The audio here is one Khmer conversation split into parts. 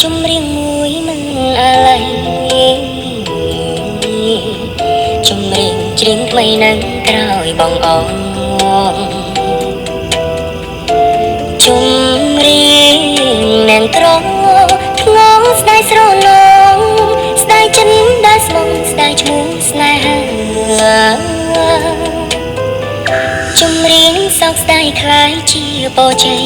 ចម្រៀងមួយមិនអាឡ័យចម្រៀងច្រៀងថ្មីនឹងក្រោយបងអងចម្រៀងនាងក្រធ្ងងស្ដាយស្រណងស្ដាយចិនដែលស្មងស្ដាយឈ្មោះស្នេហាចម្រៀងសោកស្ដាយคล้ายជាពរជ័យ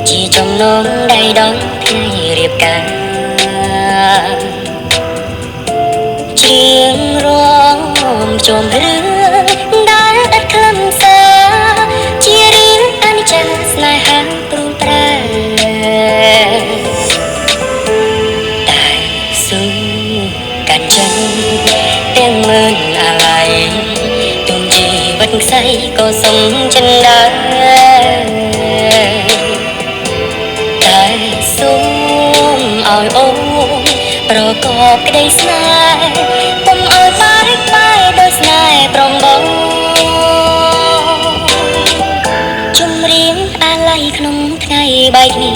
ជាចំណងដៃដល់ថ្ងៃរៀបការច្រៀងរំចំរឿងដែលឥតខ្លឹមសារជារៀងអនិច្ចំស្នេហាព្រួលប្រែតែស៊ូកាត់ចឹងទាំងមើលអាឡ័យទុំជីវិតខ្សែក៏សុំចិនដែរតែសូមឲ្យអូនប្រកបក្តីស្នេហ៍កុំឲ្យបារបាយដោយស្នេហ៍ប្រងបងចម្រៀងអាឡ័យក្នុងថ្ងៃបែកគ្នា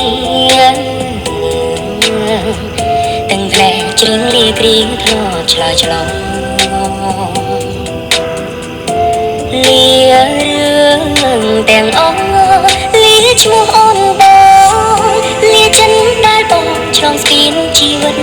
ទាំងភ្លែច្រៀងលាក្រៀងធ្លាប់ឆ្លើយឆ្លងលារឿងទាំងអស់លាឈ្មោះអូនបងលាចិនដែលបងឆ្លងស្ពានជីវិត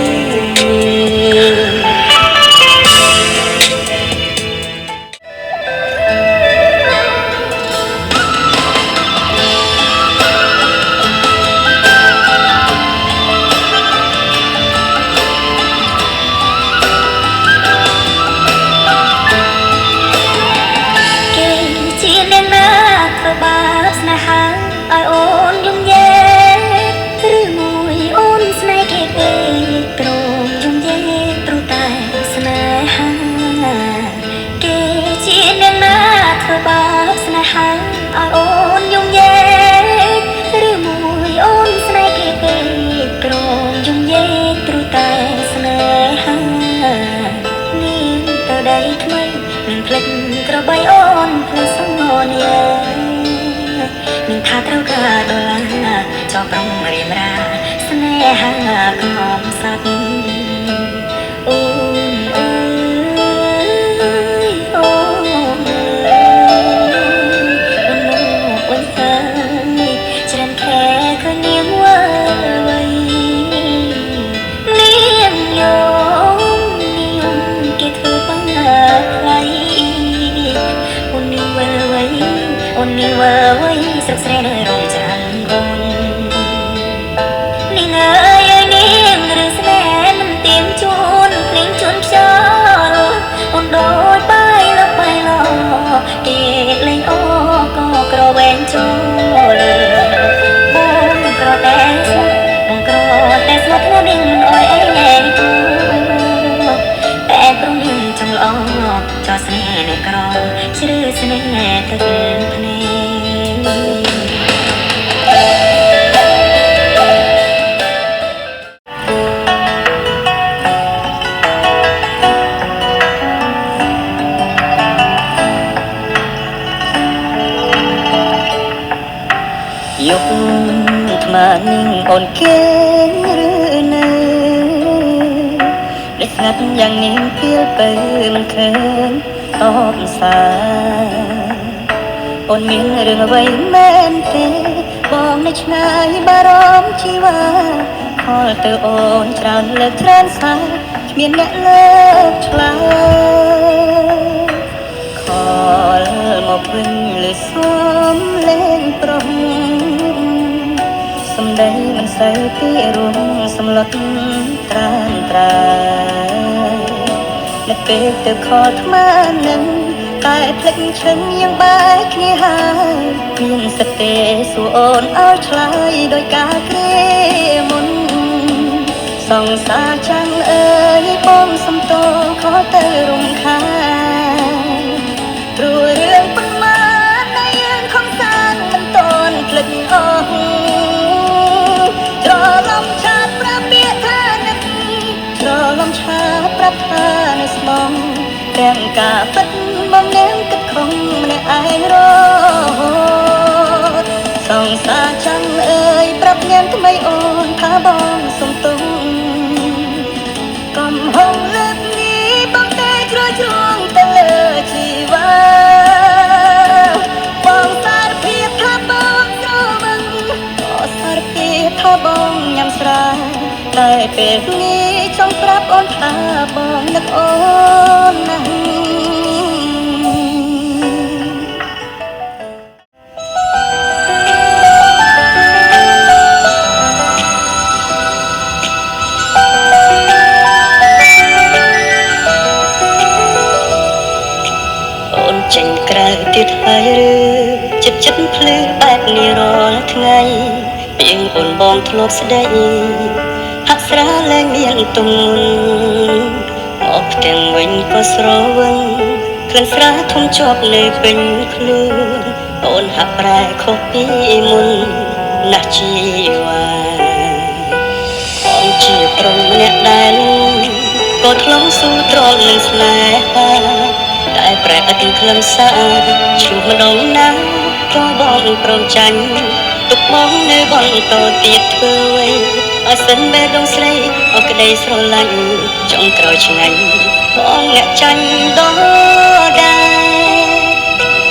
ក្របីអូនភ្លេចសងនានឹងថាត្រូវការដុល្លារចោលប្រងរៀមរាស្នេហាកំសត់អូនអើយអូនអូនអើយច្រានខែឃើញនាងវើវៃនាងយោនាងគេធ្វើបង្ហើខ្លៃអូននាងវើវៃអូននាងវើវៃស្រុកស្រែនៅរងចាំអូននាងអើយនាងឬស្នេហ៍មិនទៀមជួនភ្លេងជូនខ្យល់អូនដូចបាយលបាយឡគេលេងអូក៏ក្រវែងចូលបងក្រតែស្មបងក្រតែស្មត់នាងអើយអីណែទូតែព្រមនាងចង់ល្អចោលស្នេហ៍អ្នកក្រជ្រឺស្នេហ៍ទៅភ្នែកយកថ្មនាងអូនគេឬនៅដែលស្ងាត់យ៉ាងនាងពីលទៅមិនឃើញអបសាអូនមានរឿងអ្វីមែនទេបងនៅឆ្ងាយបារម្ភជីវ៉ាខលទៅអូនច្រើនលើកច្រើនសារគ្មានអ្នកលើកឆ្លើយខលមកវិញលើសំលេងប្រុសសំដីមិនសូវពីរួមសម្លុតត្រានត្រានៅពេលទៅខលថ្មនឹងតែភ្លេចឈឹងយ៉ាងបែកគ្នាហើយមានសតិទេសួរអូនឲ្យឆ្លើយដោយការគ្រាមុនសង្សារចាំងអើយបងសំទោខលទៅរំខានព្រោះរឿងប៉ុន្មានដែលយើងខំសាងមិនតន់ភ្លេចអស់ច្រឡំឆាតប្រាប់ពាក្យថានឹកច្រឡំឆាតប្រាប់ថានៅស្មងទាំងការពិតបងនាងគិតខំម្នាក់ឯងរហូតសង្សារចាំងអើយប្រាប់នាង មិនអូនថាបងសុំទុំកំហុសលើកនេះបងតែជ្រួលជ្រងទៅលើជីវ៉ាបងសារភាពថាបងស្រវឹងក៏សារភាពថាបងញ៉ាំស្រាតែពេលនេះចង់ប្រាប់អូនថាបងនឹកអូនណាស់ចេញក្រៅទៀតហើយឬចិត្តភ្លឺបែបនេះរាល់ថ្ងៃពីងអូនបងធ្លាប់ស្ដីហាក់ស្រាលែងមានទុំអបផ្ទាំងវិញក៏ស្រវឹងក្លិនស្រាធំជាប់នៅពេញខ្លួនអូនហាក់ប្រែខុសពីមុនណាស់ជីវ៉ាបងជាប្រុងម្នាក់ដែលក៏ធ្លាប់ស៊ូទ្រាំនឹងស្នេហាតែប្រែអត់ខ្លឹមសារឈ្មោះម្ដងណាក៏បងព្រមចាញ់ទុកបងនៅបន្តទៀតធ្វើអ្វីឲ្យសិនបែរដងស្រីអស់ក្តីស្រឡាញ់ចង់ក្រោយឆ្ងាញ់បងអ្នកចាញ់ដល់ដែរ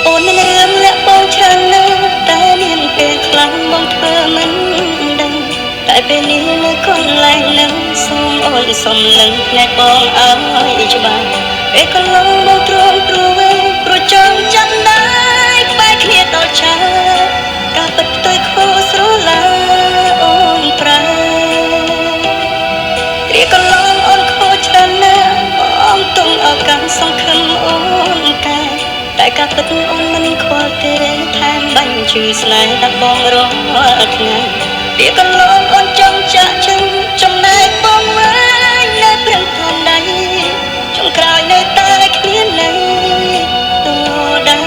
អូននឹងរឿងលាក់បងច្រើនណាស់តែមានពេលខ្លាំងបងធ្វើមិនដឹងតែពេលនេះនៅកន្លែងនឹងសូមអូនសុំនឹងភ្នែកបងឲ្យច្បាស់ពេលកន្លងបងទ្រាំទ្រវែងព្រោះចង់ចាំដែរក្បែរគ្នាដល់ឆាការពិតផ្ទុយខុសស្រឡាអូនប្រែរៀបកន្លងអូនខុសច្រើនណាស់បងទុំឱកាសសង្ឃឹមអូនតែការពិតអូនមិនខ្វល់ទេថែមបាញ់ឈឺស្នេហ៍ដាក់បងរាល់ថ្ងៃរៀបកន្លងអូនចង់ចាក់chânចំណែកបងវិញនៅព្រឹងធំដៃចុងក្រោយនៅតែគ្មានន័យតដែរ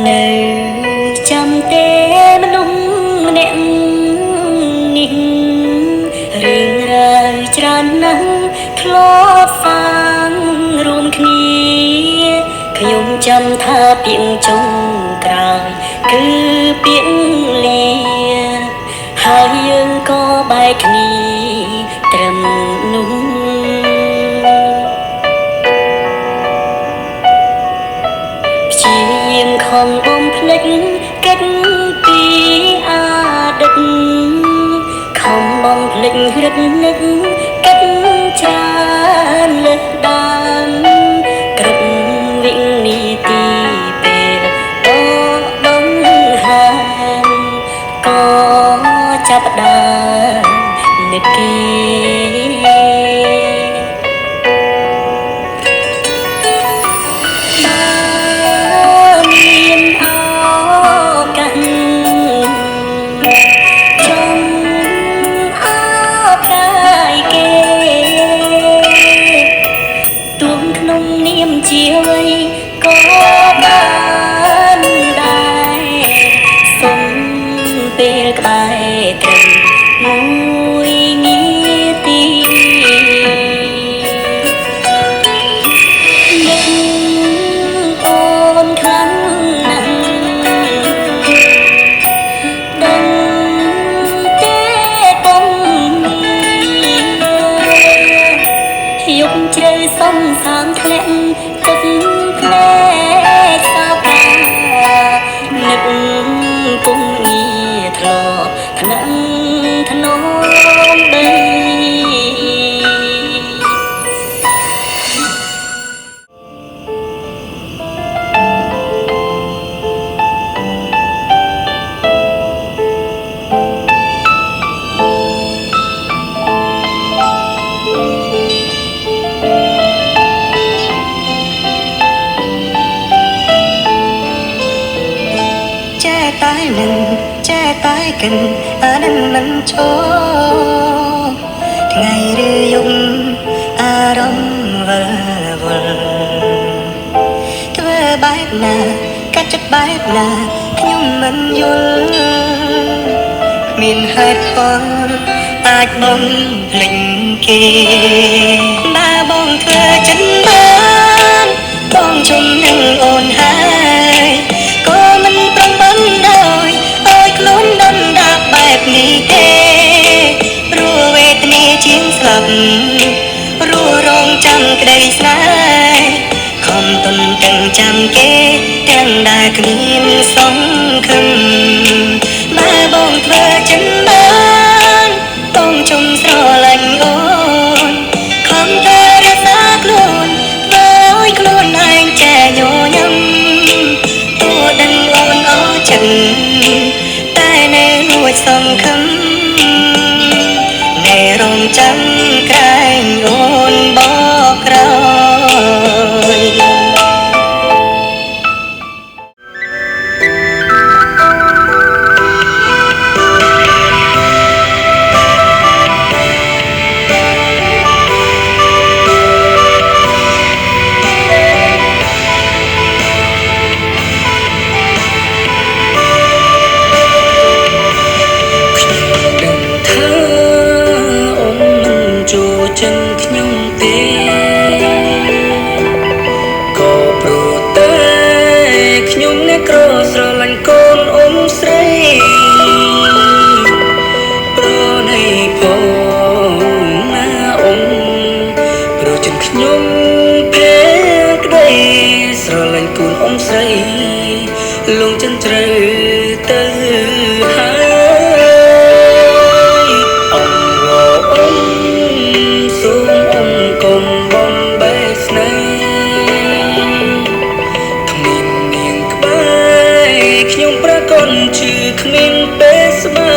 នៅចាំទេមនុស្សម្នាក់នេះរឿងរ៉ាវច្រើនណាស់ធ្លាប់សាងរួមគ្នាខ្ញុំចាំថាពាក្យចុងក្រោយគឺពាក្យលាហើយយើងក៏បែកគ្នាត្រឹមនោះព្យាយាមខំបំភ្លេចកិច្ចពីអតីតខំបំភ្លេចរឹកនឹកកិច្ចច្រើនលើកដើមគ្រប់វិនាទីពេលដងហានក៏ចាប់ដើមនឹកគេជាអ្វីក៏បានដែរសុំពេលក្បែរត្រឹមមួយនាទីនឹកអូនខ្លាំងណាស់ដឹងទេពុំយកជ្រៅសុំសាងធ្លាក់ទឹកភ្នែកសោកានឹកពុំងារធ្លាប់ថ្នាំថ្នមដីតែនឹងចេះតែកិនអានឹងមិនឈរថ្ងៃឬយប់អារម្មណ៍វិលវល់ធ្វើបែបណាកាត់ចិត្តបែបណាខ្ញុំមិនយល់ មានហេតុផលអាចបងភ្លេចគេបើបងធ្វើចិនបានបងជុំនឹងអូនហើយក៏មិនប្រំបានដោយឲ្យខ្លួនដំដាក់បែបនេះទេព្រោះវេទនាជាងស្លាប់រស់រងចាំក្តីស្នេហ៍ខំទុនទាំងចាំគេទាំងដែលគ្មានសង្ឃឹមបើបងធ្វើចិនបានបងជុំស្រឡាញ់អូនខំតែរក្សាខ្លួនធ្វើឲ្យខ្លួនឯងចែញញឹមទោះដឹងអូនអស់ចិត្តតែនៅលួចសង្ឃឹមនៅរងចាំក្រែងអូនបកក្រោយលងចិនត្រូវទៅហើយអំរអ៊ំសូមអ៊ំកុំបំបែកស្នេហ៍គ្មាននាងក្បែរខ្ញុំប្រកនជឿគ្មានពេលស្មើ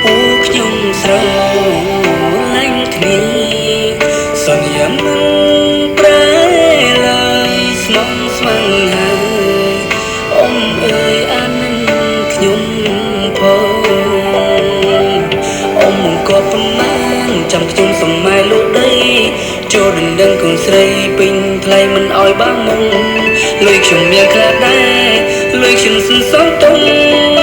ពូខ្ញុំស្រឡាញ់គ្នាសន្យាមិនប្រែឡើយស្មងស្មឹងហើយអ៊ំអើយអានឹងខ្ញុំផងអ៊ំក៏ប៉ុន្មានចាំខ្ញុំសម័យលូដីចូលដណ្ដឹងកូនស្រីពេញថ្លៃមិនអោយបាំងមុំលុយខ្ញុំមានខ្លះដែរលុយខ្ញុំសន្សំទុំ